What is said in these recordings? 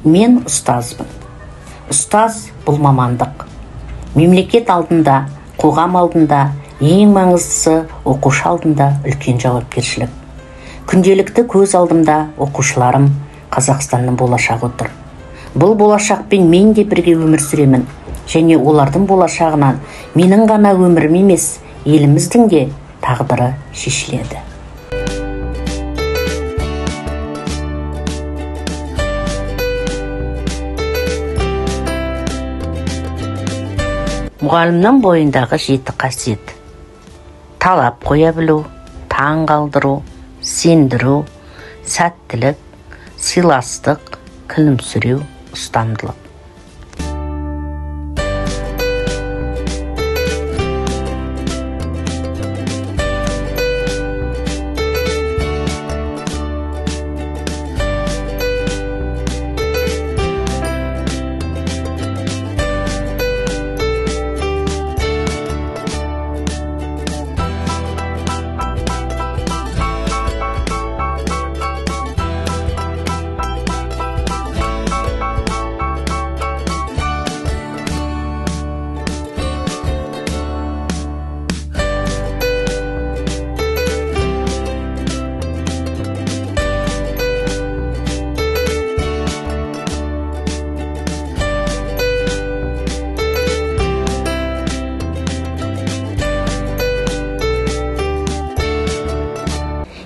Мен ұстазбын. Ұстаз бұл мамандық. Мемлекет алдында, қоғам алдында, ең маңыздысы оқушы алдында үлкен жауапкершілік. Күнделікті көз алдымда оқушыларым, Қазақстанның болашағы тұр. Бұл болашақпен мен де бірге өмір сүремін. Және олардың болашағынан менің ғана өмірім емес, еліміздің де тағдыры шешіледі. Мұғалімнің бойындағы 7 қасиет: талап қоя білу, таң қалдыру, сендіру, сәттілік, сыйластық, күлімсіреу, ұстамдылық.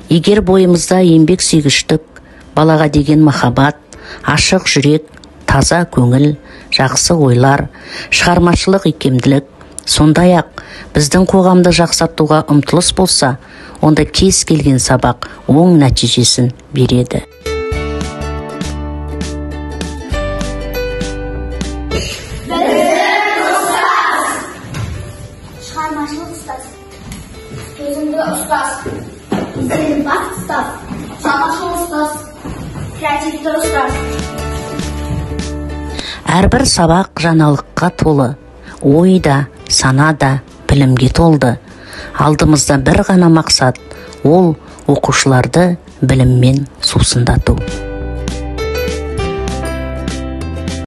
Егер бойымызда еңбек сүйгіштік, балаға деген махаббат, ашық жүрек, таза көңіл, жақсы ойлар, шығармашылық икемділік, сондай-ақ біздің қоғамды жақсартуға ұмтылыс болса, онда кез келген сабақ оң нәтижесін береді. Шығармашылық ұстаз, төзімді ұстаз, ізденімпаз ұстаз, жаңашыл ұстаз, креативті ұстаз. Әрбір сабақ жаңалыққа толы, ойда, санада, білімге толды. Алдымызда бір ғана мақсат, ол оқушыларды біліммен сусындату.